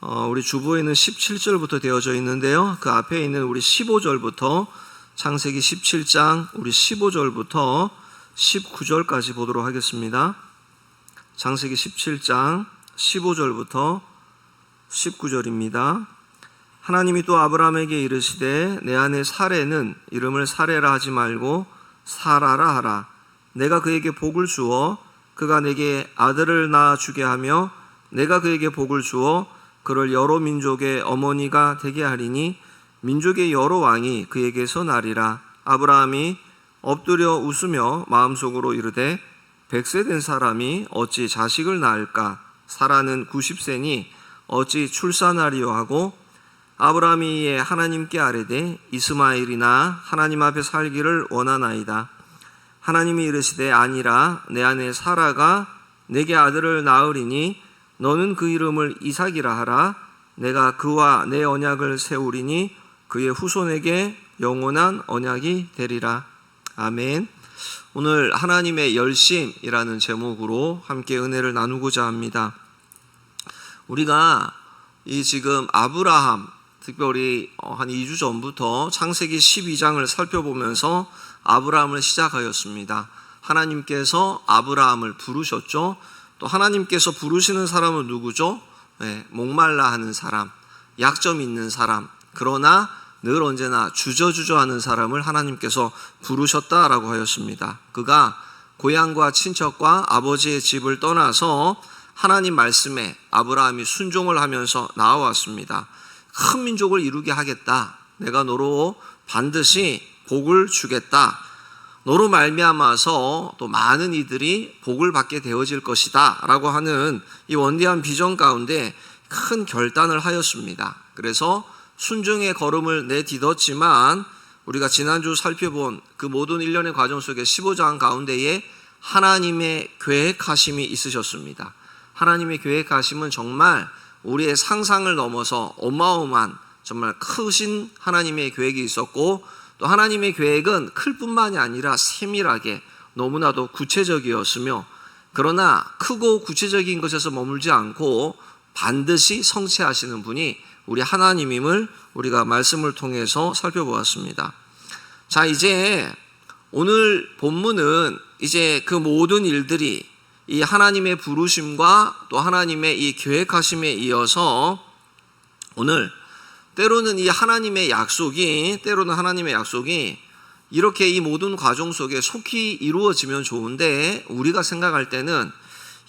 우리 주보에는 17절부터 되어져 있는데요. 그 앞에 있는 우리 15절부터 창세기 17장 우리 15절부터 19절까지 보도록 하겠습니다. 창세기 17장 15절부터 19절입니다. 하나님이 또 아브라함에게 이르시되 내 아내 사레는 이름을 사레라 하지 말고 사라라 하라. 내가 그에게 복을 주어 그가 내게 아들을 낳아 주게 하며 내가 그에게 복을 주어 그를 여러 민족의 어머니가 되게 하리니 민족의 여러 왕이 그에게서 나리라. 아브라함이 엎드려 웃으며 마음속으로 이르되 100세 된 사람이 어찌 자식을 낳을까? 사라는 90세니 어찌 출산하리요 하고 아브라함이 이에 하나님께 아뢰되 이스마엘이나 하나님 앞에 살기를 원하나이다. 하나님이 이르시되 아니라 내 아내 사라가 내게 아들을 낳으리니 너는 그 이름을 이삭이라 하라. 내가 그와 내 언약을 세우리니 그의 후손에게 영원한 언약이 되리라. 아멘. 오늘 하나님의 열심이라는 제목으로 함께 은혜를 나누고자 합니다. 우리가 이 지금 아브라함, 특별히 한 2주 전부터 창세기 12장을 살펴보면서 아브라함을 시작하였습니다. 하나님께서 아브라함을 부르셨죠. 또 하나님께서 부르시는 사람은 누구죠? 목말라 하는 사람, 약점 있는 사람, 그러나 늘 언제나 주저주저하는 사람을 하나님께서 부르셨다라고 하였습니다. 그가 고향과 친척과 아버지의 집을 떠나서 하나님 말씀에 아브라함이 순종을 하면서 나아왔습니다. 큰 민족을 이루게 하겠다. 내가 너로 반드시 복을 주겠다. 너로 말미암아서 또 많은 이들이 복을 받게 되어질 것이다 라고 하는 이 원대한 비전 가운데 큰 결단을 하였습니다. 그래서 순종의 걸음을 내딛었지만 우리가 지난주 살펴본 그 모든 일련의 과정 속에 15장 가운데에 하나님의 계획하심이 있으셨습니다. 하나님의 계획하심은 정말 우리의 상상을 넘어서 어마어마한 정말 크신 하나님의 계획이 있었고 또 하나님의 계획은 클 뿐만이 아니라 세밀하게 너무나도 구체적이었으며 그러나 크고 구체적인 것에서 머물지 않고 반드시 성취하시는 분이 우리 하나님임을 우리가 말씀을 통해서 살펴보았습니다. 자, 이제 오늘 본문은 이제 그 모든 일들이 이 하나님의 부르심과 또 하나님의 이 계획하심에 이어서 오늘 때로는 하나님의 약속이 이렇게 이 모든 과정 속에 속히 이루어지면 좋은데 우리가 생각할 때는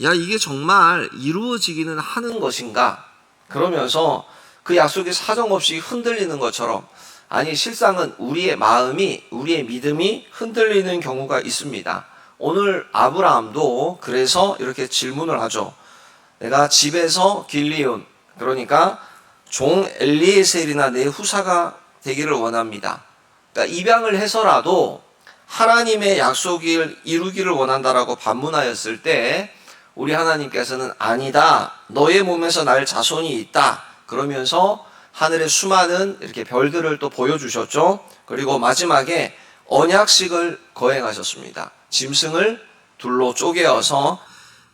야, 이게 정말 이루어지기는 하는 것인가? 그러면서 그 약속이 사정없이 흔들리는 것처럼 아니 실상은 우리의 마음이 우리의 믿음이 흔들리는 경우가 있습니다. 오늘 아브라함도 그래서 이렇게 질문을 하죠. 내가 집에서 길리온 그러니까 종 엘리에셀이나 내 후사가 되기를 원합니다. 그러니까 입양을 해서라도 하나님의 약속을 이루기를 원한다라고 반문하였을 때 우리 하나님께서는 아니다. 너의 몸에서 날 자손이 있다. 그러면서 하늘의 수많은 이렇게 별들을 또 보여주셨죠. 그리고 마지막에 언약식을 거행하셨습니다. 짐승을 둘로 쪼개어서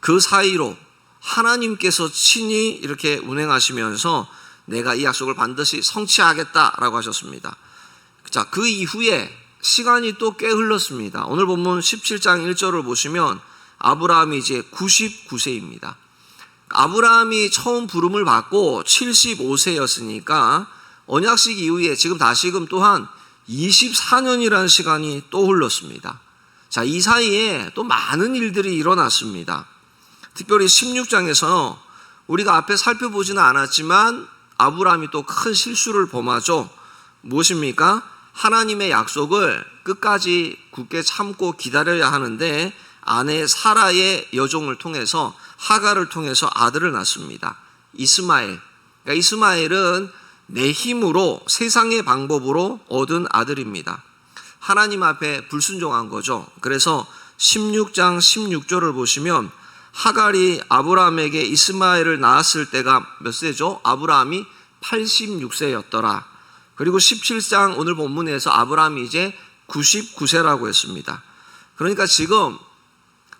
그 사이로 하나님께서 친히 이렇게 운행하시면서 내가 이 약속을 반드시 성취하겠다라고 하셨습니다. 자, 그 이후에 시간이 또 꽤 흘렀습니다. 오늘 본문 17장 1절을 보시면 아브라함이 이제 99세입니다. 아브라함이 처음 부름을 받고 75세였으니까 언약식 이후에 지금 다시금 또한 24년이라는 시간이 또 흘렀습니다. 자, 이 사이에 또 많은 일들이 일어났습니다. 특별히 16장에서 우리가 앞에 살펴보지는 않았지만 아브라함이 또 큰 실수를 범하죠. 무엇입니까? 하나님의 약속을 끝까지 굳게 참고 기다려야 하는데 아내 사라의 여종을 통해서 하갈을 통해서 아들을 낳습니다. 이스마엘. 그러니까 이스마엘은 내 힘으로 세상의 방법으로 얻은 아들입니다. 하나님 앞에 불순종한 거죠. 그래서 16장 16절을 보시면 하갈이 아브라함에게 이스마엘을 낳았을 때가 몇 세죠? 아브라함이 86세였더라. 그리고 17장 오늘 본문에서 아브라함이 이제 99세라고 했습니다. 그러니까 지금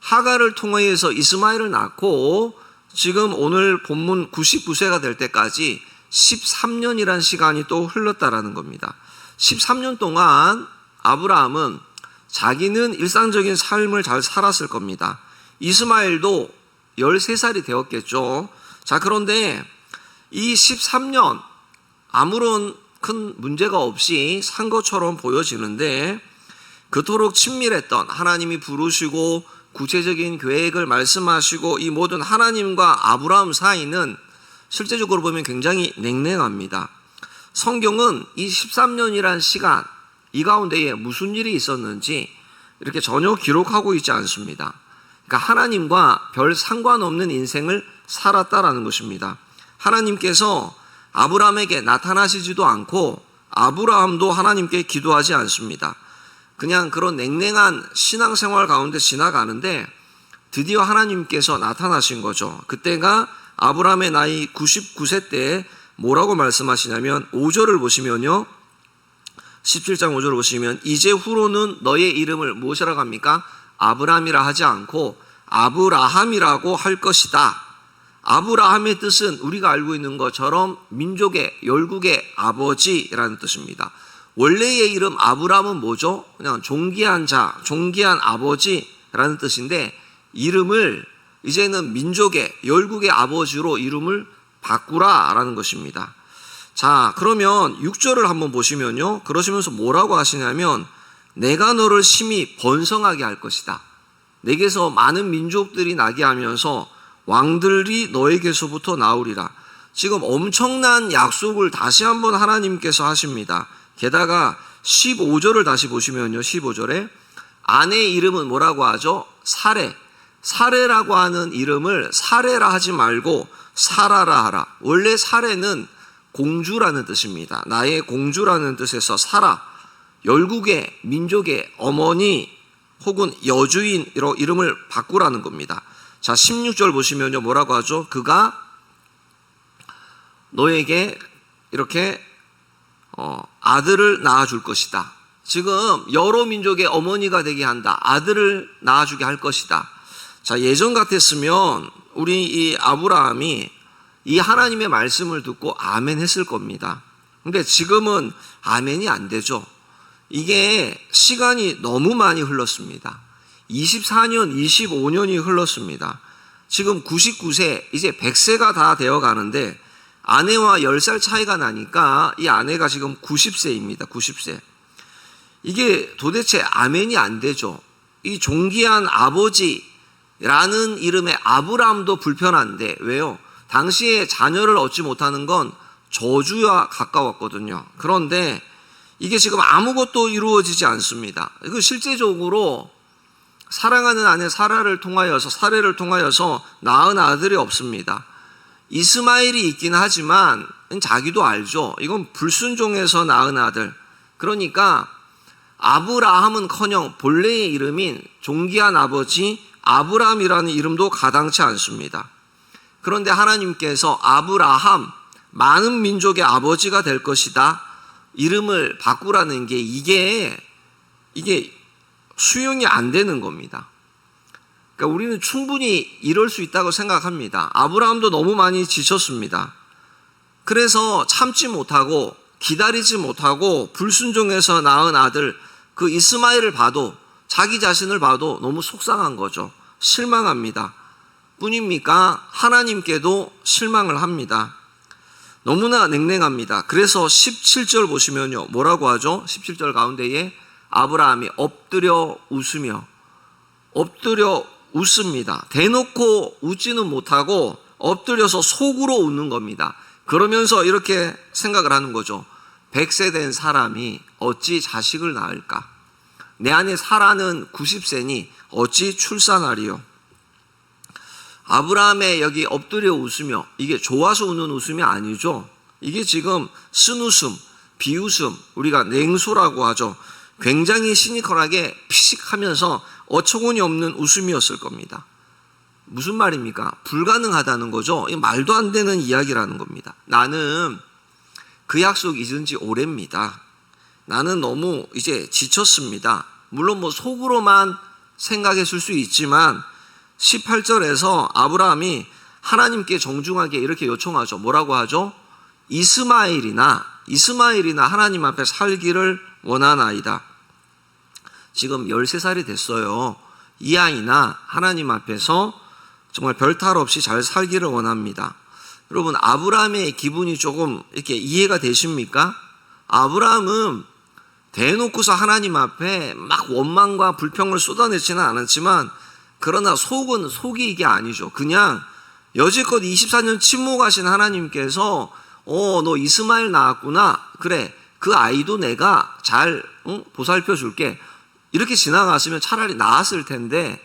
하갈을 통해서 이스마엘을 낳고 지금 오늘 본문 99세가 될 때까지 13년이란 시간이 또 흘렀다라는 겁니다. 13년 동안 아브라함은 자기는 일상적인 삶을 잘 살았을 겁니다. 이스마엘도 13살이 되었겠죠. 자, 그런데 이 13년 아무런 큰 문제가 없이 산 것처럼 보여지는데, 그토록 친밀했던, 하나님이 부르시고 구체적인 계획을 말씀하시고 이 모든 하나님과 아브라함 사이는 실제적으로 보면 굉장히 냉랭합니다. 성경은 이 13년이란 시간, 이 가운데에 무슨 일이 있었는지 이렇게 전혀 기록하고 있지 않습니다. 그러니까 하나님과 별 상관없는 인생을 살았다라는 것입니다. 하나님께서 아브라함에게 나타나시지도 않고 아브라함도 하나님께 기도하지 않습니다. 그냥 그런 냉랭한 신앙생활 가운데 지나가는데 드디어 하나님께서 나타나신 거죠. 그때가 아브라함의 나이 99세 때 뭐라고 말씀하시냐면 5절을 보시면요, 17장 5절을 보시면 이제 후로는 너의 이름을 무엇이라고 합니까? 아브라함이라 하지 않고 아브라함이라고 할 것이다. 아브라함의 뜻은 우리가 알고 있는 것처럼 민족의, 열국의 아버지라는 뜻입니다. 원래의 이름 아브라함은 뭐죠? 그냥 존귀한 자, 존귀한 아버지라는 뜻인데, 이름을 이제는 민족의, 열국의 아버지로 이름을 바꾸라라는 것입니다. 자, 그러면 6절을 한번 보시면요, 그러시면서 뭐라고 하시냐면 내가 너를 심히 번성하게 할 것이다. 내게서 많은 민족들이 나게 하면서 왕들이 너에게서부터 나오리라. 지금 엄청난 약속을 다시 한번 하나님께서 하십니다. 게다가 15절을 다시 보시면요, 15절에 아내의 이름은 뭐라고 하죠? 사레. 사레라고 하는 이름을 사레라 하지 말고 사라라 하라. 원래 사레는 공주라는 뜻입니다. 나의 공주라는 뜻에서 사라, 열국의 민족의 어머니 혹은 여주인으로 이름을 바꾸라는 겁니다. 자, 16절 보시면요, 뭐라고 하죠? 그가 너에게 이렇게 아들을 낳아줄 것이다. 지금 여러 민족의 어머니가 되게 한다. 아들을 낳아주게 할 것이다. 자, 예전 같았으면 우리 이 아브라함이 이 하나님의 말씀을 듣고 아멘 했을 겁니다. 근데 지금은 아멘이 안 되죠. 이게 시간이 너무 많이 흘렀습니다. 24년, 25년이 흘렀습니다. 지금 99세, 이제 100세가 다 되어 가는데 아내와 10살 차이가 나니까 이 아내가 지금 90세입니다. 90세. 이게 도대체 아멘이 안 되죠. 이 존귀한 아버지라는 이름의 아브라함도 불편한데, 왜요? 당시에 자녀를 얻지 못하는 건 저주와 가까웠거든요. 그런데 이게 지금 아무것도 이루어지지 않습니다. 이거 실제적으로 사랑하는 아내 사라를 통하여서 낳은 아들이 없습니다. 이스마엘이 있긴 하지만 자기도 알죠. 이건 불순종해서 낳은 아들. 그러니까 아브라함은커녕 본래의 이름인 존귀한 아버지 아브라함이라는 이름도 가당치 않습니다. 그런데 하나님께서 아브라함, 많은 민족의 아버지가 될 것이다, 이름을 바꾸라는 게 이게 수용이 안 되는 겁니다. 그러니까 우리는 충분히 이럴 수 있다고 생각합니다. 아브라함도 너무 많이 지쳤습니다. 그래서 참지 못하고 기다리지 못하고 불순종해서 낳은 아들 그 이스마엘을 봐도, 자기 자신을 봐도 너무 속상한 거죠. 실망합니다. 뿐입니까? 하나님께도 실망을 합니다. 너무나 냉랭합니다. 그래서 17절 보시면요, 뭐라고 하죠? 17절 가운데에 아브라함이 엎드려 웃습니다. 대놓고 웃지는 못하고 엎드려서 속으로 웃는 겁니다. 그러면서 이렇게 생각을 하는 거죠. 100세 된 사람이 어찌 자식을 낳을까? 내 안에 사라는 90세니 어찌 출산하리요? 아브라함의 여기 엎드려 웃으며, 이게 좋아서 웃는 웃음이 아니죠. 이게 지금 쓴웃음, 비웃음, 우리가 냉소라고 하죠. 굉장히 시니컬하게 피식하면서 어처구니 없는 웃음이었을 겁니다. 무슨 말입니까? 불가능하다는 거죠. 말도 안 되는 이야기라는 겁니다. 나는 그 약속 잊은 지 오래입니다. 나는 너무 이제 지쳤습니다. 물론 속으로만 생각했을 수 있지만 18절에서 아브라함이 하나님께 정중하게 이렇게 요청하죠. 뭐라고 하죠? 이스마엘이나 하나님 앞에 살기를 원하나이다. 지금 13살이 됐어요. 이 아이나 하나님 앞에서 정말 별탈 없이 잘 살기를 원합니다. 여러분, 아브라함의 기분이 조금 이렇게 이해가 되십니까? 아브라함은 대놓고서 하나님 앞에 막 원망과 불평을 쏟아내지는 않았지만, 그러나 속이 이게 아니죠. 그냥 여지껏 24년 침묵하신 하나님께서 너 이스마엘 낳았구나. 그래, 그 아이도 내가 잘 보살펴 줄게. 이렇게 지나갔으면 차라리 나았을 텐데,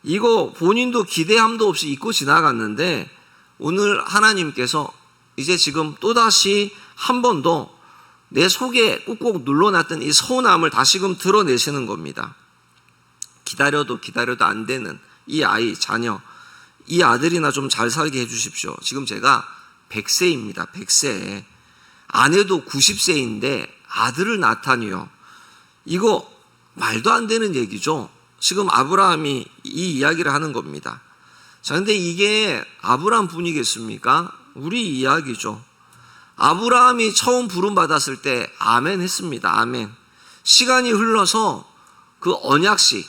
이거 본인도 기대함도 없이 잊고 지나갔는데, 오늘 하나님께서 이제 지금 또다시 한 번 더 내 속에 꾹꾹 눌러놨던 이 서운함을 다시금 드러내시는 겁니다. 기다려도 안 되는 이 아이, 자녀, 이 아들이나 좀 잘 살게 해주십시오. 지금 제가 100세입니다. 100세. 아내도 90세인데 아들을 낳다니요. 이거 말도 안 되는 얘기죠. 지금 아브라함이 이 이야기를 하는 겁니다. 자, 근데 이게 아브라함 분이겠습니까? 우리 이야기죠. 아브라함이 처음 부름받았을 때 아멘 했습니다. 아멘. 시간이 흘러서 그 언약식,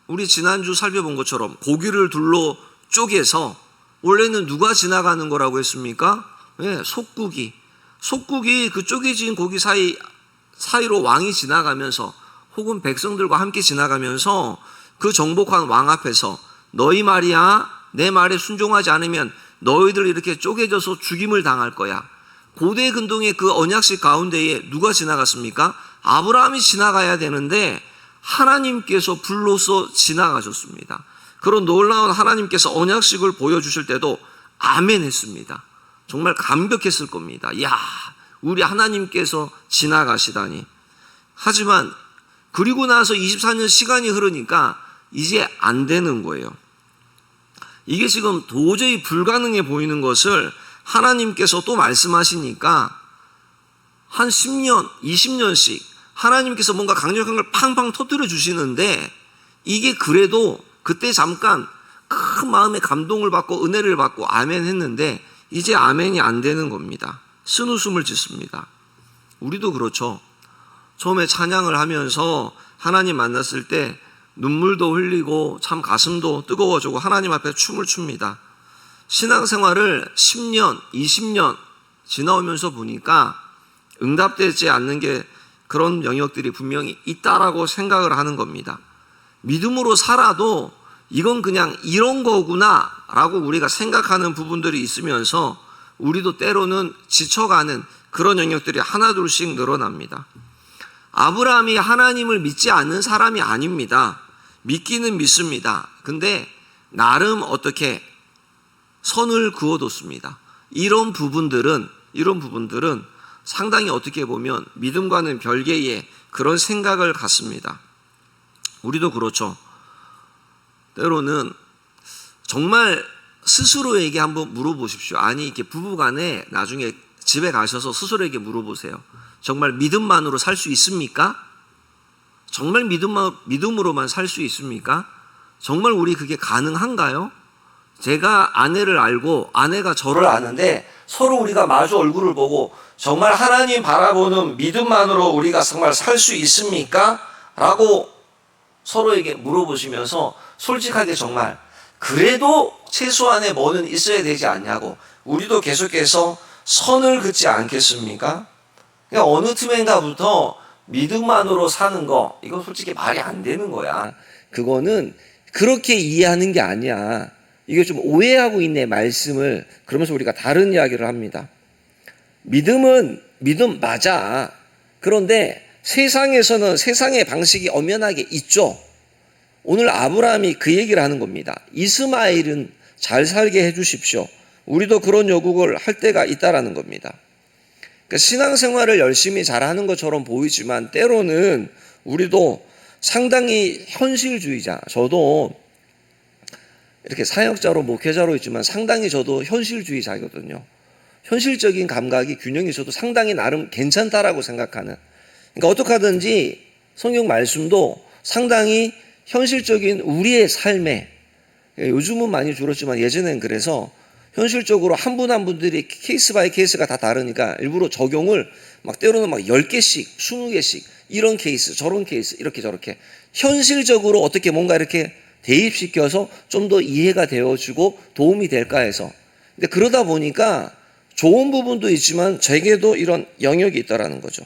우리 지난주 살펴본 것처럼 고기를 둘러 쪼개서, 원래는 누가 지나가는 거라고 했습니까? 네, 속국이 그 쪼개진 고기 사이로 왕이 지나가면서, 혹은 백성들과 함께 지나가면서 그 정복한 왕 앞에서 너희 말이야, 내 말에 순종하지 않으면 너희들 이렇게 쪼개져서 죽임을 당할 거야. 고대 근동의 그 언약식 가운데에 누가 지나갔습니까? 아브라함이 지나가야 되는데 하나님께서 불로서 지나가셨습니다. 그런 놀라운 하나님께서 언약식을 보여주실 때도 아멘 했습니다. 정말 감격했을 겁니다. 이야, 우리 하나님께서 지나가시다니. 하지만 그리고 나서 24년 시간이 흐르니까 이제 안 되는 거예요. 이게 지금 도저히 불가능해 보이는 것을 하나님께서 또 말씀하시니까 한 10년, 20년씩 하나님께서 뭔가 강력한 걸 팡팡 터뜨려 주시는데, 이게 그래도 그때 잠깐 큰 마음의 감동을 받고 은혜를 받고 아멘 했는데 이제 아멘이 안 되는 겁니다. 쓴웃음을 짓습니다. 우리도 그렇죠. 처음에 찬양을 하면서 하나님 만났을 때 눈물도 흘리고 참 가슴도 뜨거워지고 하나님 앞에 춤을 춥니다. 신앙생활을 10년, 20년 지나오면서 보니까 응답되지 않는 게 그런 영역들이 분명히 있다라고 생각을 하는 겁니다. 믿음으로 살아도 이건 그냥 이런 거구나 라고 우리가 생각하는 부분들이 있으면서 우리도 때로는 지쳐가는 그런 영역들이 하나둘씩 늘어납니다. 아브라함이 하나님을 믿지 않는 사람이 아닙니다. 믿기는 믿습니다. 근데 나름 어떻게 선을 그어뒀습니다. 이런 부분들은 상당히 어떻게 보면 믿음과는 별개의 그런 생각을 갖습니다. 우리도 그렇죠. 때로는 정말 스스로에게 한번 물어보십시오. 아니, 이렇게 부부간에 나중에 집에 가셔서 스스로에게 물어보세요. 정말 믿음만으로 살 수 있습니까? 정말 믿음으로만 살 수 있습니까? 정말 우리 그게 가능한가요? 제가 아내를 알고 아내가 저를 아는데 서로 우리가 마주 얼굴을 보고 정말 하나님 바라보는 믿음만으로 우리가 정말 살 수 있습니까? 라고 서로에게 물어보시면서 솔직하게 정말 그래도 최소한의 뭐는 있어야 되지 않냐고 우리도 계속해서 선을 긋지 않겠습니까? 그러니까 어느 틈엔가부터 믿음만으로 사는 거, 이거 솔직히 말이 안 되는 거야. 그거는 그렇게 이해하는 게 아니야. 이게 좀 오해하고 있네, 말씀을. 그러면서 우리가 다른 이야기를 합니다. 믿음은 믿음 맞아. 그런데 세상에서는 세상의 방식이 엄연하게 있죠. 오늘 아브라함이 그 얘기를 하는 겁니다. 이스마엘은 잘 살게 해주십시오. 우리도 그런 요구를 할 때가 있다라는 겁니다. 그러니까 신앙생활을 열심히 잘하는 것처럼 보이지만 때로는 우리도 상당히 현실주의자, 저도 이렇게 사역자로 목회자로 있지만 상당히 저도 현실주의자거든요. 현실적인 감각이 균형이 저도 상당히 나름 괜찮다라고 생각하는, 그러니까 어떻게 하든지 성경 말씀도 상당히 현실적인 우리의 삶에, 요즘은 많이 줄었지만 예전엔 그래서 현실적으로 한 분 한 분들이 케이스 바이 케이스가 다 다르니까 일부러 적용을 막 때로는 막 10개씩, 20개씩 이런 케이스, 저런 케이스, 이렇게 저렇게 현실적으로 어떻게 뭔가 이렇게 대입시켜서 좀 더 이해가 되어주고 도움이 될까 해서. 근데 그러다 보니까 좋은 부분도 있지만 제게도 이런 영역이 있다라는 거죠.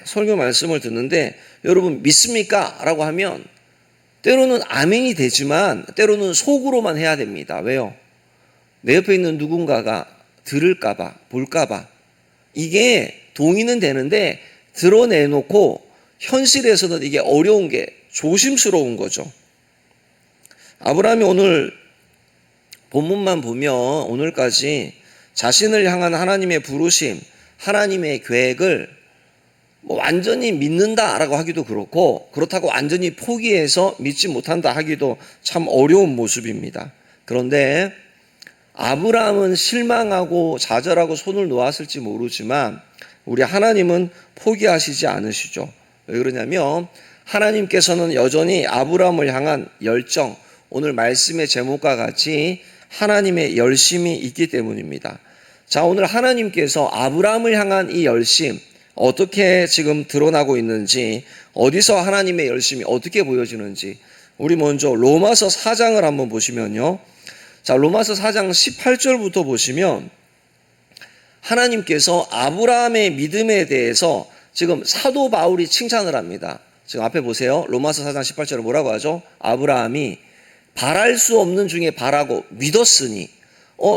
설교 말씀을 듣는데 여러분 믿습니까? 라고 하면 때로는 아멘이 되지만 때로는 속으로만 해야 됩니다. 왜요? 내 옆에 있는 누군가가 들을까봐, 볼까봐. 이게 동의는 되는데 드러내놓고 현실에서는 이게 어려운 게 조심스러운 거죠. 아브라함이 오늘 본문만 보면 오늘까지 자신을 향한 하나님의 부르심, 하나님의 계획을 완전히 믿는다라고 하기도 그렇고 그렇다고 완전히 포기해서 믿지 못한다 하기도 참 어려운 모습입니다. 그런데 아브라함은 실망하고 좌절하고 손을 놓았을지 모르지만 우리 하나님은 포기하시지 않으시죠. 왜 그러냐면 하나님께서는 여전히 아브라함을 향한 열정, 오늘 말씀의 제목과 같이 하나님의 열심이 있기 때문입니다. 자, 오늘 하나님께서 아브라함을 향한 이 열심 어떻게 지금 드러나고 있는지, 어디서 하나님의 열심이 어떻게 보여지는지 우리 먼저 로마서 4장을 한번 보시면요. 자, 로마서 4장 18절부터 보시면 하나님께서 아브라함의 믿음에 대해서 지금 사도 바울이 칭찬을 합니다. 지금 앞에 보세요. 로마서 4장 18절에 뭐라고 하죠? 아브라함이 바랄 수 없는 중에 바라고 믿었으니.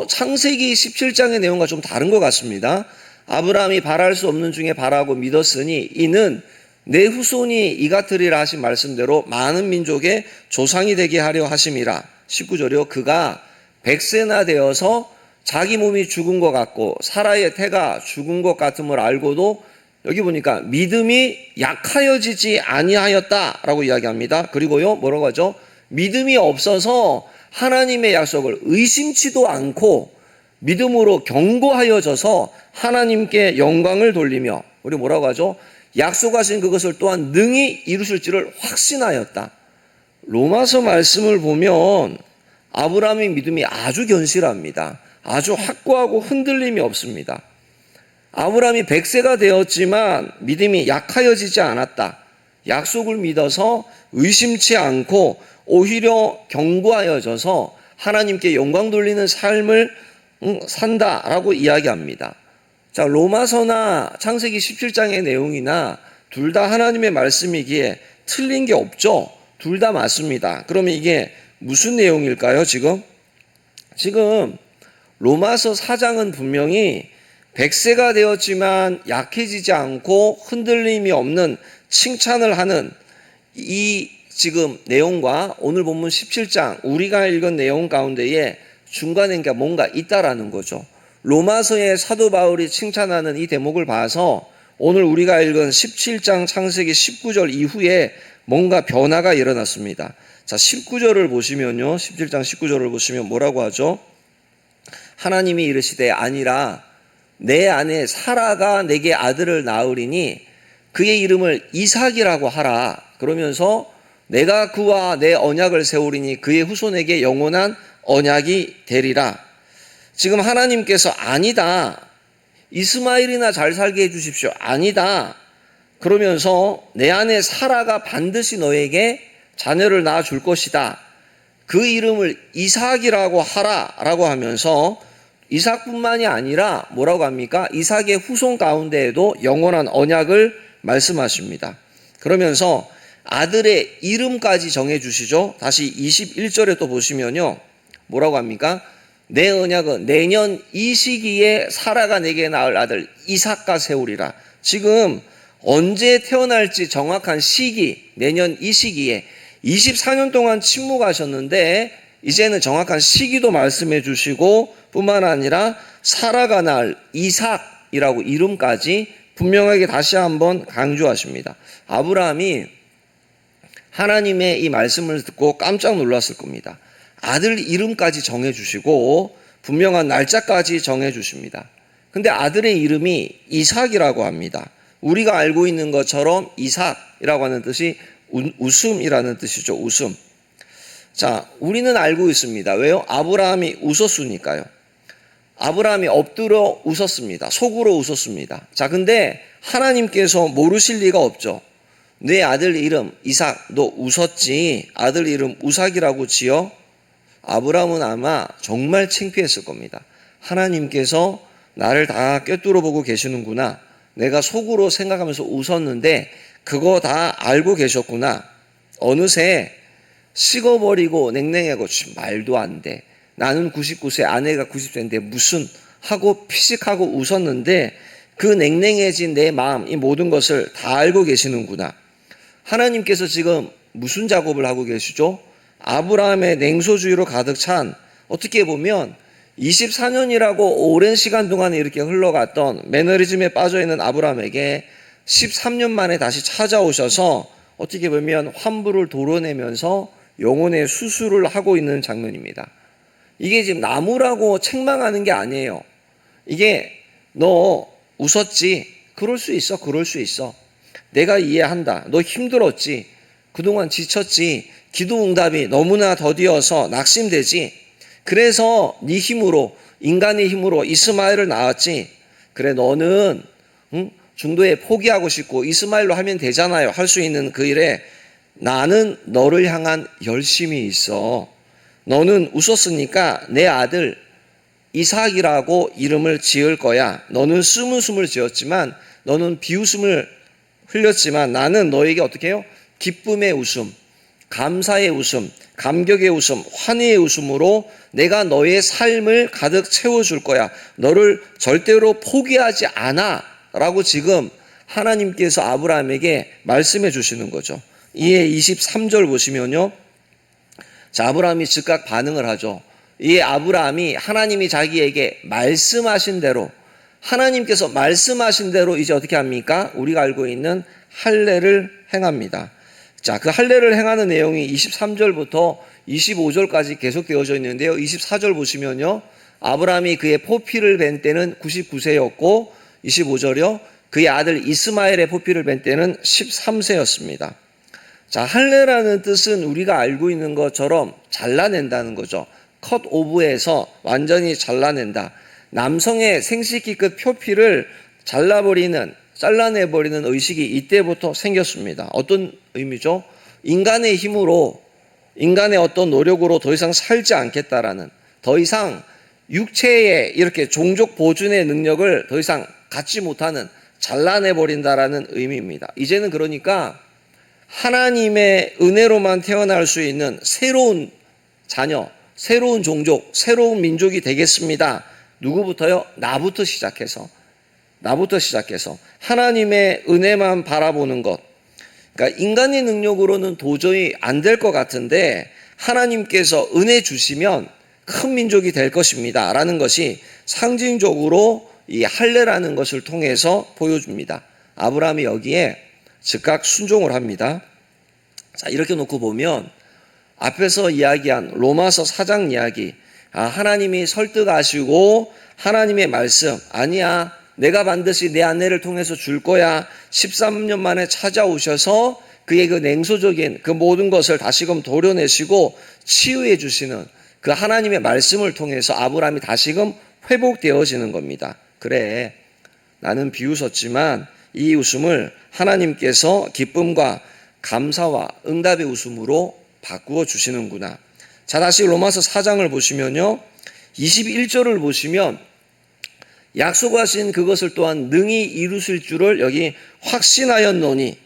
창세기 17장의 내용과 좀 다른 것 같습니다. 아브라함이 바랄 수 없는 중에 바라고 믿었으니 이는 내 후손이 이 같으리라 하신 말씀대로 많은 민족의 조상이 되게 하려 하심이라. 19절이요. 그가 100세나 되어서 자기 몸이 죽은 것 같고 사라의 태가 죽은 것 같음을 알고도 여기 보니까 믿음이 약하여지지 아니하였다라고 이야기합니다. 그리고요 뭐라고 하죠? 믿음이 없어서 하나님의 약속을 의심치도 않고 믿음으로 견고하여져서 하나님께 영광을 돌리며 우리 뭐라고 하죠? 약속하신 그것을 또한 능히 이루실지를 확신하였다. 로마서 말씀을 보면 아브라함의 믿음이 아주 견실합니다. 아주 확고하고 흔들림이 없습니다. 아브라함이 100세가 되었지만 믿음이 약하여지지 않았다. 약속을 믿어서 의심치 않고 오히려 견고하여져서 하나님께 영광 돌리는 삶을 산다라고 이야기합니다. 자, 로마서나 창세기 17장의 내용이나 둘 다 하나님의 말씀이기에 틀린 게 없죠. 둘 다 맞습니다. 그러면 이게 무슨 내용일까요? 지금 로마서 4장은 분명히 100세가 되었지만 약해지지 않고 흔들림이 없는 칭찬을 하는 이 지금 내용과 오늘 본문 17장 우리가 읽은 내용 가운데에 중간에 뭔가 있다라는 거죠. 로마서의 사도 바울이 칭찬하는 이 대목을 봐서 오늘 우리가 읽은 17장 창세기 19절 이후에 뭔가 변화가 일어났습니다. 자, 19절을 보시면요. 17장 19절을 보시면 뭐라고 하죠? 하나님이 이르시되 아니라 내 아내 사라가 내게 아들을 낳으리니 그의 이름을 이삭이라고 하라. 그러면서 내가 그와 내 언약을 세우리니 그의 후손에게 영원한 언약이 되리라. 지금 하나님께서 아니다. 이스마엘이나 잘 살게 해주십시오. 아니다. 그러면서 내 아내 사라가 반드시 너에게 자녀를 낳아줄 것이다. 그 이름을 이삭이라고 하라 라고 하면서 이삭뿐만이 아니라 뭐라고 합니까? 이삭의 후손 가운데에도 영원한 언약을 말씀하십니다. 그러면서 아들의 이름까지 정해주시죠. 다시 21절에 또 보시면요. 뭐라고 합니까? 내 언약은 내년 이 시기에 사라가 내게 낳을 아들 이삭과 세우리라. 지금 언제 태어날지 정확한 시기, 내년 이 시기에 24년 동안 침묵하셨는데 이제는 정확한 시기도 말씀해 주시고 뿐만 아니라 사라가 낳을 이삭이라고 이름까지 분명하게 다시 한번 강조하십니다. 아브라함이 하나님의 이 말씀을 듣고 깜짝 놀랐을 겁니다. 아들 이름까지 정해주시고 분명한 날짜까지 정해주십니다. 근데 아들의 이름이 이삭이라고 합니다. 우리가 알고 있는 것처럼 이삭이라고 하는 뜻이 웃음이라는 뜻이죠. 웃음. 자, 우리는 알고 있습니다. 왜요? 아브라함이 웃었으니까요. 아브라함이 엎드려 웃었습니다. 속으로 웃었습니다. 자, 근데 하나님께서 모르실 리가 없죠. 내 아들 이름 이삭, 너 웃었지? 아들 이름 우삭이라고 지어? 아브라함은 아마 정말 창피했을 겁니다. 하나님께서 나를 다 꿰뚫어 보고 계시는구나. 내가 속으로 생각하면서 웃었는데 그거 다 알고 계셨구나. 어느새 식어버리고 냉랭하고 말도 안 돼. 나는 99세, 아내가 90세인데 무슨 하고 피식하고 웃었는데 그 냉랭해진 내 마음, 이 모든 것을 다 알고 계시는구나. 하나님께서 지금 무슨 작업을 하고 계시죠? 아브라함의 냉소주의로 가득 찬, 어떻게 보면 24년이라고 오랜 시간 동안 이렇게 흘러갔던 매너리즘에 빠져있는 아브라함에게 13년 만에 다시 찾아오셔서 어떻게 보면 환부를 도려내면서 영혼의 수술을 하고 있는 장면입니다. 이게 지금 나무라고 책망하는 게 아니에요. 이게 너 웃었지? 그럴 수 있어. 그럴 수 있어. 내가 이해한다. 너 힘들었지? 그동안 지쳤지? 기도 응답이 너무나 더디어서 낙심되지? 그래서 네 힘으로, 인간의 힘으로 이스마엘을 낳았지? 그래, 너는 중도에 포기하고 싶고 이스마엘로 하면 되잖아요. 할 수 있는 그 일에 나는 너를 향한 열심이 있어. 너는 웃었으니까 내 아들 이삭이라고 이름을 지을 거야. 너는 쓴웃음을 지었지만, 너는 비웃음을 흘렸지만 나는 너에게 어떻게 해요? 기쁨의 웃음, 감사의 웃음, 감격의 웃음, 환희의 웃음으로 내가 너의 삶을 가득 채워줄 거야. 너를 절대로 포기하지 않아 라고 지금 하나님께서 아브라함에게 말씀해 주시는 거죠. 이에 23절 보시면요, 자, 아브라함이 즉각 반응을 하죠. 이에 아브라함이 하나님이 자기에게 말씀하신 대로, 하나님께서 말씀하신 대로 이제 어떻게 합니까? 우리가 알고 있는 할례를 행합니다. 자, 그 할례를 행하는 내용이 23절부터 25절까지 계속 되어져 있는데요. 24절 보시면요, 아브라함이 그의 포피를 벤 때는 99세였고 25절이요, 그의 아들 이스마엘의 포피를 벤 때는 13세였습니다. 자, 할례라는 뜻은 우리가 알고 있는 것처럼 잘라낸다는 거죠. 컷 오브에서 완전히 잘라낸다. 남성의 생식기 끝 표피를 잘라내버리는 의식이 이때부터 생겼습니다. 어떤 의미죠? 인간의 힘으로, 인간의 어떤 노력으로 더 이상 살지 않겠다라는, 더 이상 육체의 이렇게 종족 보존의 능력을 더 이상 갖지 못하는, 잘라내버린다라는 의미입니다. 이제는 그러니까 하나님의 은혜로만 태어날 수 있는 새로운 자녀, 새로운 종족, 새로운 민족이 되겠습니다. 누구부터요? 나부터 시작해서 하나님의 은혜만 바라보는 것. 그러니까 인간의 능력으로는 도저히 안 될 것 같은데 하나님께서 은혜 주시면 큰 민족이 될 것입니다 라는 것이 상징적으로 이 할례라는 것을 통해서 보여줍니다. 아브라함이 여기에 즉각 순종을 합니다. 자, 이렇게 놓고 보면 앞에서 이야기한 로마서 4장 이야기, 하나님이 설득하시고 하나님의 말씀, 아니야, 내가 반드시 내 아내를 통해서 줄 거야, 13년 만에 찾아오셔서 그의 그 냉소적인 그 모든 것을 다시금 도려내시고 치유해 주시는 그 하나님의 말씀을 통해서 아브라함이 다시금 회복되어지는 겁니다. 그래, 나는 비웃었지만 이 웃음을 하나님께서 기쁨과 감사와 응답의 웃음으로 바꾸어 주시는구나. 자, 다시 로마서 4장을 보시면요, 21절을 보시면 약속하신 그것을 또한 능히 이루실 줄을 여기 확신하였노니,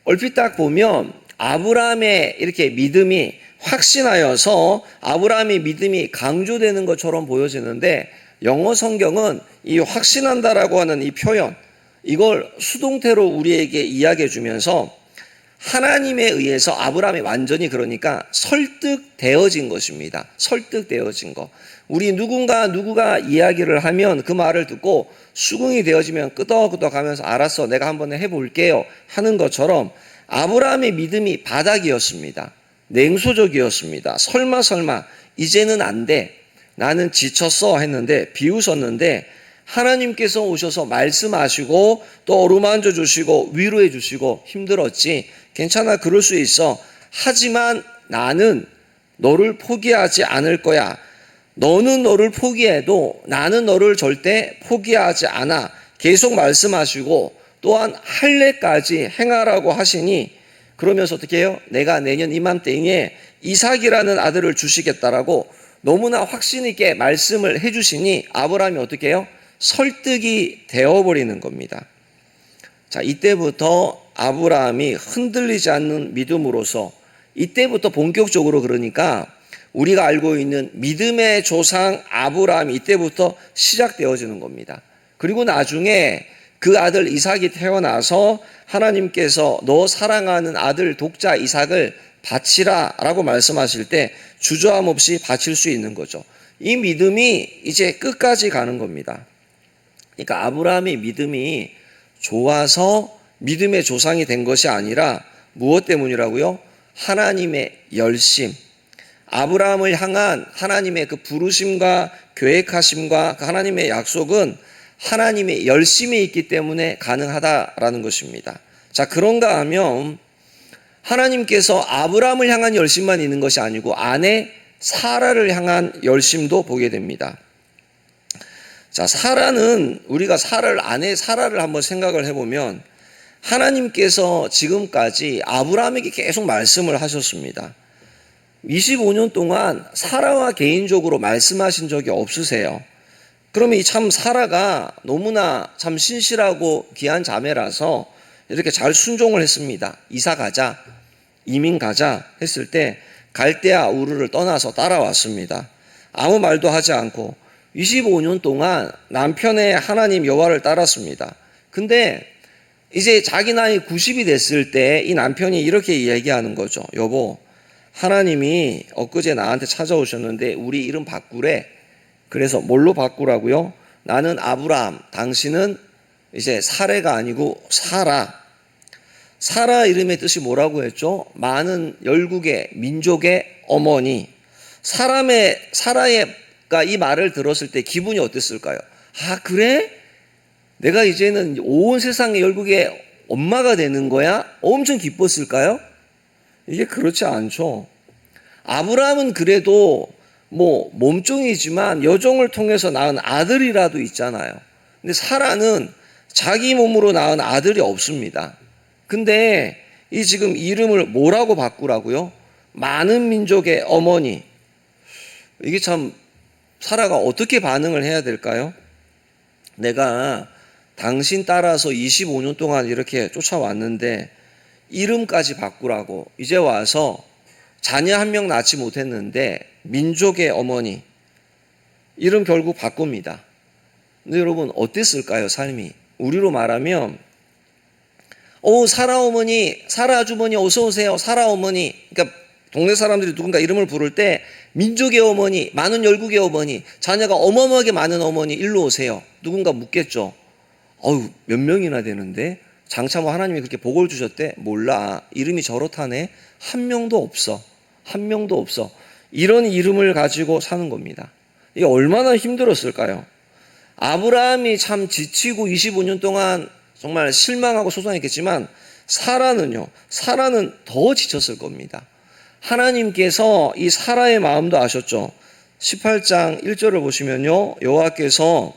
얼핏 딱 보면 아브라함의 이렇게 믿음이 확신하여서 아브라함의 믿음이 강조되는 것처럼 보여지는데, 영어 성경은 이 확신한다라고 하는 이 표현, 이걸 수동태로 우리에게 이야기해 주면서 하나님에 의해서 아브라함이 완전히, 그러니까 설득되어진 것입니다. 설득되어진 것. 우리 누구가 이야기를 하면 그 말을 듣고 수긍이 되어지면 끄덕끄덕 하면서 알았어, 내가 한번 해볼게요 하는 것처럼 아브라함의 믿음이 바닥이었습니다. 냉소적이었습니다. 설마 이제는 안 돼, 나는 지쳤어 했는데, 비웃었는데 하나님께서 오셔서 말씀하시고 또 어루만져 주시고 위로해 주시고, 힘들었지? 괜찮아, 그럴 수 있어. 하지만 나는 너를 포기하지 않을 거야. 너는 너를 포기해도 나는 너를 절대 포기하지 않아. 계속 말씀하시고 또한 할례까지 행하라고 하시니, 그러면서 어떻게 해요? 내가 내년 이맘때에 이삭이라는 아들을 주시겠다라고 너무나 확신 있게 말씀을 해주시니 아브라함이 어떻게 해요? 설득이 되어버리는 겁니다. 자, 이때부터 아브라함이 흔들리지 않는 믿음으로서, 이때부터 본격적으로, 그러니까 우리가 알고 있는 믿음의 조상 아브라함이 이때부터 시작되어지는 겁니다. 그리고 나중에 그 아들 이삭이 태어나서 하나님께서 너 사랑하는 아들 독자 이삭을 바치라 라고 말씀하실 때 주저함 없이 바칠 수 있는 거죠. 이 믿음이 이제 끝까지 가는 겁니다. 그러니까 아브라함의 믿음이 좋아서 믿음의 조상이 된 것이 아니라 무엇 때문이라고요? 하나님의 열심, 아브라함을 향한 하나님의 그 부르심과 계획하심과 그 하나님의 약속은 하나님의 열심이 있기 때문에 가능하다라는 것입니다. 자, 그런가 하면 하나님께서 아브라함을 향한 열심만 있는 것이 아니고 아내 사라를 향한 열심도 보게 됩니다. 자, 사라는, 우리가 아내 사라를 한번 생각을 해보면 하나님께서 지금까지 아브라함에게 계속 말씀을 하셨습니다. 25년 동안 사라와 개인적으로 말씀하신 적이 없으세요. 그러면 이 참 사라가 너무나 참 신실하고 귀한 자매라서 이렇게 잘 순종을 했습니다. 이사 가자, 이민 가자 했을 때 갈대아 우르를 떠나서 따라왔습니다. 아무 말도 하지 않고 25년 동안 남편의 하나님 여호와를 따랐습니다. 근데 이제 자기 나이 90이 됐을 때 이 남편이 이렇게 얘기하는 거죠. 여보, 하나님이 엊그제 나한테 찾아오셨는데 우리 이름 바꾸래. 그래서 뭘로 바꾸라고요? 나는 아브라함, 당신은 이제 사레가 아니고 사라. 사라 이름의 뜻이 뭐라고 했죠? 많은 열국의 민족의 어머니. 사라가 이 말을 들었을 때 기분이 어땠을까요? 아, 그래? 내가 이제는 온 세상의 열국의 엄마가 되는 거야? 엄청 기뻤을까요? 이게 그렇지 않죠. 아브라함은 그래도 뭐 몸종이지만 여종을 통해서 낳은 아들이라도 있잖아요. 근데 사라는 자기 몸으로 낳은 아들이 없습니다. 근데 이 지금 이름을 뭐라고 바꾸라고요? 많은 민족의 어머니. 이게 참 사라가 어떻게 반응을 해야 될까요? 내가 당신 따라서 25년 동안 이렇게 쫓아왔는데 이름까지 바꾸라고 이제 와서 자녀 한 명 낳지 못했는데 민족의 어머니, 이름 결국 바꿉니다. 근데 여러분 어땠을까요, 삶이? 우리로 말하면 사라 어머니, 사라 아주머니 어서 오세요. 사라 어머니. 그러니까 동네 사람들이 누군가 이름을 부를 때 민족의 어머니, 많은 열국의 어머니, 자녀가 어마어마하게 많은 어머니 일로 오세요. 누군가 묻겠죠. 몇 명이나 되는데 장차 뭐 하나님이 그렇게 복을 주셨대? 몰라. 이름이 저렇다네. 한 명도 없어. 한 명도 없어. 이런 이름을 가지고 사는 겁니다. 이게 얼마나 힘들었을까요? 아브라함이 참 지치고 25년 동안 정말 실망하고 소송했겠지만 사라는 더 지쳤을 겁니다. 하나님께서 이 사라의 마음도 아셨죠. 18장 1절을 보시면요, 여호와께서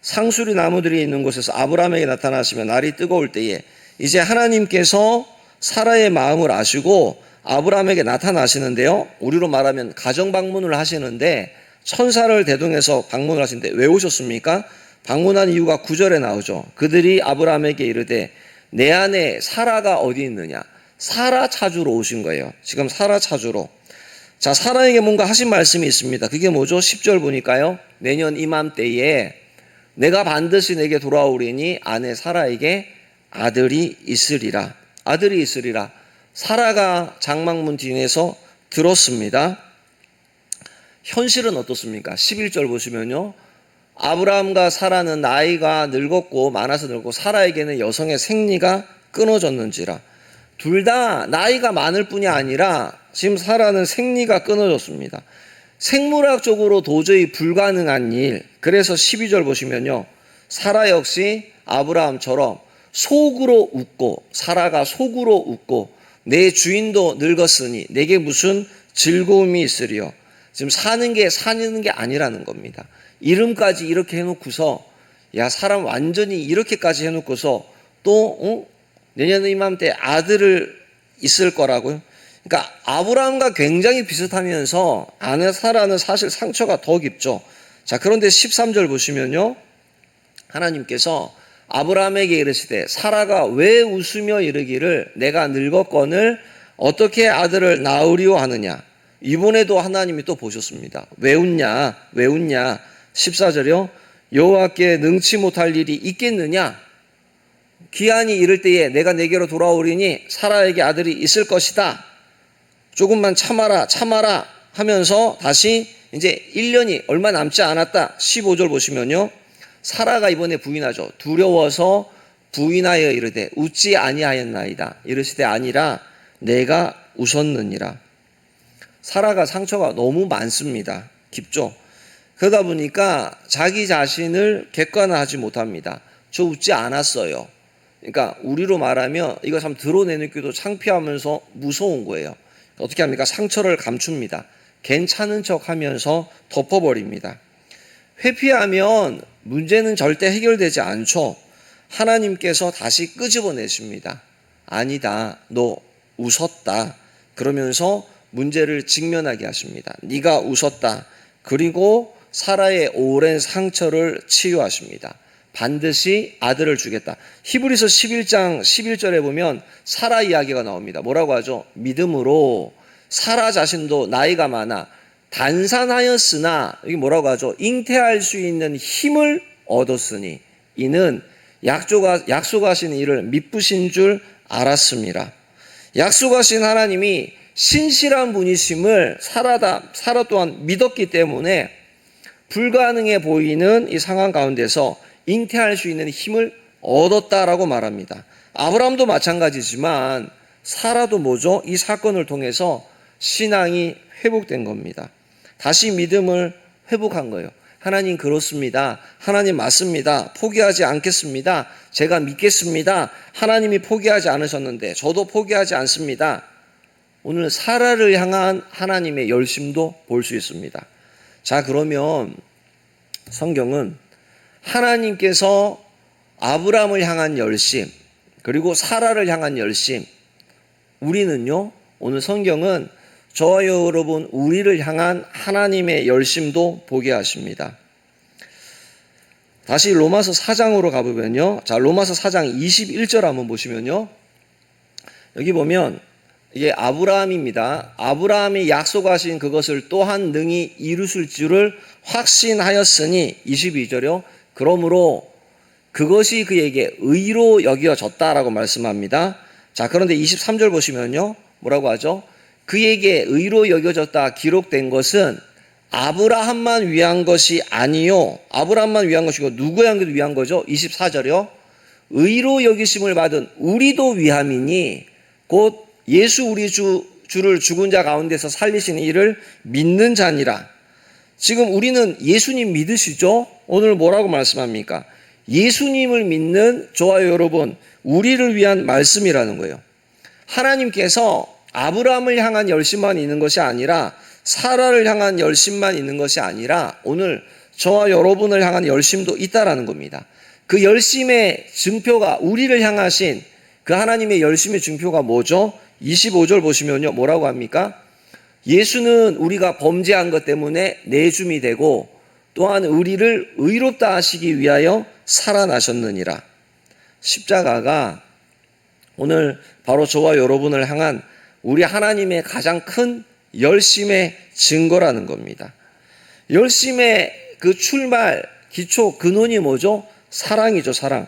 상수리 나무들이 있는 곳에서 아브라함에게 나타나시며 날이 뜨거울 때에 이제 하나님께서 사라의 마음을 아시고 아브라함에게 나타나시는데요, 우리로 말하면 가정 방문을 하시는데 천사를 대동해서 방문을 하시는데 왜 오셨습니까? 방문한 이유가 9절에 나오죠. 그들이 아브라함에게 이르되 내 아내 사라가 어디 있느냐. 사라 찾으러 오신 거예요. 지금 사라 찾으러. 자, 사라에게 뭔가 하신 말씀이 있습니다. 그게 뭐죠? 10절 보니까요, 내년 이맘때에 내가 반드시 내게 돌아오리니 아내 사라에게 아들이 있으리라. 아들이 있으리라. 사라가 장막문 뒤에서 들었습니다. 현실은 어떻습니까? 11절 보시면요, 아브라함과 사라는 나이가 늙었고 많아서 늙고 사라에게는 여성의 생리가 끊어졌는지라. 둘 다 나이가 많을 뿐이 아니라 지금 사라는 생리가 끊어졌습니다. 생물학적으로 도저히 불가능한 일. 그래서 12절 보시면요, 사라 역시 아브라함처럼 속으로 웃고, 사라가 속으로 웃고 내 주인도 늙었으니 내게 무슨 즐거움이 있으리요. 지금 사는 게 아니라는 겁니다. 이름까지 이렇게 해놓고서, 야, 사람 완전히 이렇게까지 해놓고서 또 내년 이맘때 아들을 있을 거라고요. 그러니까 아브라함과 굉장히 비슷하면서 아내 사라는 사실 상처가 더 깊죠. 자, 그런데 13절 보시면요, 하나님께서 아브라함에게 이르시되 사라가 왜 웃으며 이르기를 내가 늙었거늘 어떻게 아들을 낳으리오 하느냐. 이번에도 하나님이 또 보셨습니다. 왜 웃냐? 14절이요. 여호와께 능치 못할 일이 있겠느냐? 기한이 이를 때에 내가 내게로 돌아오리니 사라에게 아들이 있을 것이다. 조금만 참아라 하면서 다시 이제 1년이 얼마 남지 않았다. 15절 보시면요, 사라가 이번에 부인하죠. 두려워서 부인하여 이르되 웃지 아니하였나이다. 이르시되 아니라 내가 웃었느니라. 사라가 상처가 너무 많습니다. 깊죠. 그러다 보니까 자기 자신을 객관화하지 못합니다. 저 웃지 않았어요. 그러니까 우리로 말하면 이거 참 드러내놓기도 창피하면서 무서운 거예요. 어떻게 합니까? 상처를 감춥니다. 괜찮은 척 하면서 덮어버립니다. 회피하면 문제는 절대 해결되지 않죠. 하나님께서 다시 끄집어내십니다. 아니다, 너 웃었다. 그러면서 문제를 직면하게 하십니다. 네가 웃었다. 그리고 사라의 오랜 상처를 치유하십니다. 반드시 아들을 주겠다. 히브리서 11장 11절에 보면 사라 이야기가 나옵니다. 뭐라고 하죠? 믿음으로 사라 자신도 나이가 많아 단산하였으나, 이게 뭐라고 하죠? 잉태할 수 있는 힘을 얻었으니 이는 약속하신 이를 미쁘신 줄 알았습니다. 약속하신 하나님이 신실한 분이심을 사라 또한 믿었기 때문에 불가능해 보이는 이 상황 가운데서 잉태할 수 있는 힘을 얻었다라고 말합니다. 아브라함도 마찬가지지만 사라도 뭐죠? 이 사건을 통해서 신앙이 회복된 겁니다. 다시 믿음을 회복한 거예요. 하나님 그렇습니다. 하나님 맞습니다. 포기하지 않겠습니다. 제가 믿겠습니다. 하나님이 포기하지 않으셨는데 저도 포기하지 않습니다. 오늘 사라를 향한 하나님의 열심도 볼 수 있습니다. 자, 그러면 성경은 하나님께서 아브라함을 향한 열심, 그리고 사라를 향한 열심, 우리는요, 오늘 성경은 저와 여러분 우리를 향한 하나님의 열심도 보게 하십니다. 다시 로마서 4장으로 가보면요, 자, 로마서 4장 21절 한번 보시면요, 여기 보면 이게 아브라함입니다. 아브라함이 약속하신 그것을 또한 능히 이루실 줄을 확신하였으니, 22절이요. 그러므로 그것이 그에게 의로 여겨졌다라고 말씀합니다. 자, 그런데 23절 보시면요, 뭐라고 하죠? 그에게 의로 여겨졌다 기록된 것은 아브라함만 위한 것이 아니요. 아브라함만 위한 것이고 누구에게도 위한 거죠? 24절이요. 의로 여기심을 받은 우리도 위함이니 곧 예수 우리 주를 죽은 자 가운데서 살리신 이를 믿는 자니라. 지금 우리는 예수님 믿으시죠? 오늘 뭐라고 말씀합니까? 예수님을 믿는 저와 여러분, 우리를 위한 말씀이라는 거예요. 하나님께서 아브라함을 향한 열심만 있는 것이 아니라, 사라를 향한 열심만 있는 것이 아니라 오늘 저와 여러분을 향한 열심도 있다라는 겁니다. 그 열심의 증표가, 우리를 향하신 그 하나님의 열심의 증표가 뭐죠? 25절 보시면요, 뭐라고 합니까? 예수는 우리가 범죄한 것 때문에 내줌이 되고 또한 우리를 의롭다 하시기 위하여 살아나셨느니라. 십자가가 오늘 바로 저와 여러분을 향한 우리 하나님의 가장 큰 열심의 증거라는 겁니다. 열심의 그 출발, 기초, 근원이 뭐죠? 사랑이죠, 사랑.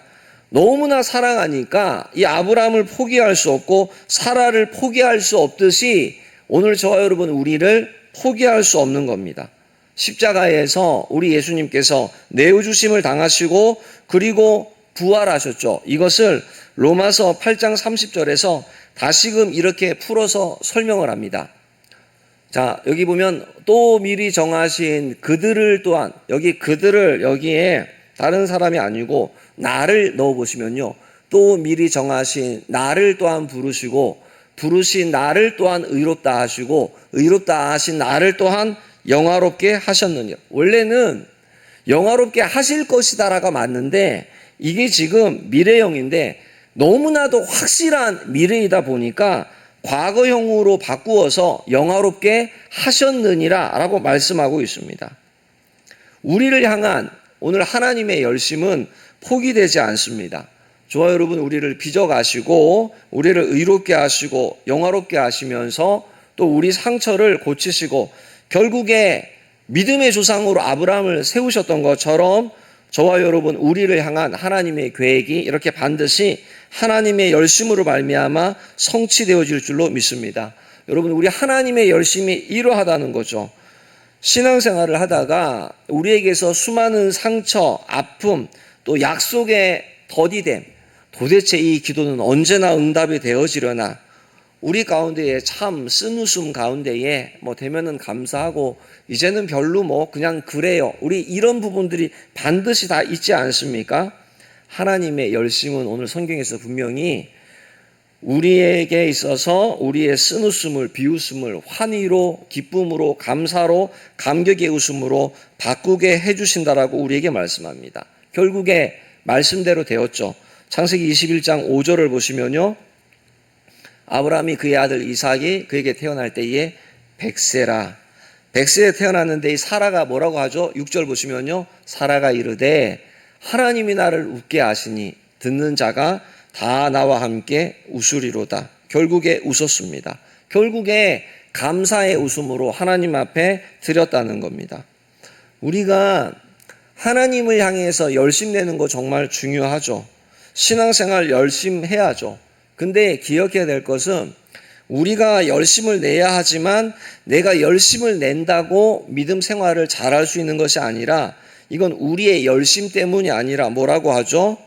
너무나 사랑하니까 이 아브라함을 포기할 수 없고 사라를 포기할 수 없듯이 오늘 저와 여러분 우리를 포기할 수 없는 겁니다. 십자가에서 우리 예수님께서 내어주심을 당하시고 그리고 부활하셨죠. 이것을 로마서 8장 30절에서 다시금 이렇게 풀어서 설명을 합니다. 자, 여기 보면 또 미리 정하신 그들을 또한, 여기 그들을 여기에 다른 사람이 아니고 나를 넣어보시면요, 또 미리 정하신 나를 또한 부르시고 부르신 나를 또한 의롭다 하시고 의롭다 하신 나를 또한 영화롭게 하셨느니라. 원래는 영화롭게 하실 것이다라가 맞는데 이게 지금 미래형인데 너무나도 확실한 미래이다 보니까 과거형으로 바꾸어서 영화롭게 하셨느니라 라고 말씀하고 있습니다. 우리를 향한 오늘 하나님의 열심은 포기되지 않습니다. 저와 여러분, 우리를 빚어가시고 우리를 의롭게 하시고 영화롭게 하시면서 또 우리 상처를 고치시고 결국에 믿음의 조상으로 아브라함을 세우셨던 것처럼 저와 여러분, 우리를 향한 하나님의 계획이 이렇게 반드시 하나님의 열심으로 말미암아 성취되어질 줄로 믿습니다. 여러분, 우리 하나님의 열심이 이러하다는 거죠. 신앙생활을 하다가 우리에게서 수많은 상처, 아픔, 또 약속의 더디됨, 도대체 이 기도는 언제나 응답이 되어지려나, 우리 가운데에 참 쓴웃음 가운데에 되면은 감사하고 이제는 별로 그냥 그래요. 우리 이런 부분들이 반드시 다 있지 않습니까? 하나님의 열심은 오늘 성경에서 분명히 우리에게 있어서 우리의 쓴웃음을, 비웃음을 환희로, 기쁨으로, 감사로, 감격의 웃음으로 바꾸게 해주신다라고 우리에게 말씀합니다. 결국에 말씀대로 되었죠. 창세기 21장 5절을 보시면요, 아브라함이 그의 아들 이삭이 그에게 태어날 때에 100세라. 100세에 태어났는데 이 사라가 뭐라고 하죠? 6절 보시면요, 사라가 이르되 하나님이 나를 웃게 하시니 듣는 자가 다 나와 함께 웃으리로다. 결국에 웃었습니다. 결국에 감사의 웃음으로 하나님 앞에 드렸다는 겁니다. 우리가 하나님을 향해서 열심내는 거 정말 중요하죠. 신앙생활 열심해야죠. 근데 기억해야 될 것은 우리가 열심을 내야 하지만 내가 열심을 낸다고 믿음 생활을 잘할 수 있는 것이 아니라 이건 우리의 열심 때문이 아니라 뭐라고 하죠?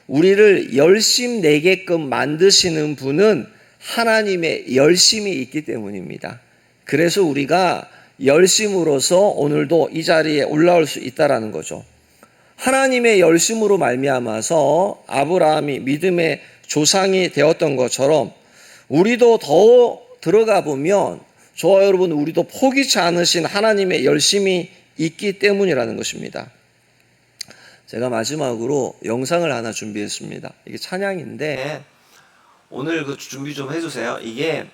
우리를 열심 내게끔 만드시는 분은 하나님의 열심이 있기 때문입니다. 그래서 우리가 열심으로서 오늘도 이 자리에 올라올 수 있다라는 거죠. 하나님의 열심으로 말미암아서 아브라함이 믿음의 조상이 되었던 것처럼 우리도 더 들어가 보면 저와 여러분, 우리도 포기치 않으신 하나님의 열심이 있기 때문이라는 것입니다. 제가 마지막으로 영상을 하나 준비했습니다. 이게 찬양인데 오늘 그 준비 좀 해주세요. 이게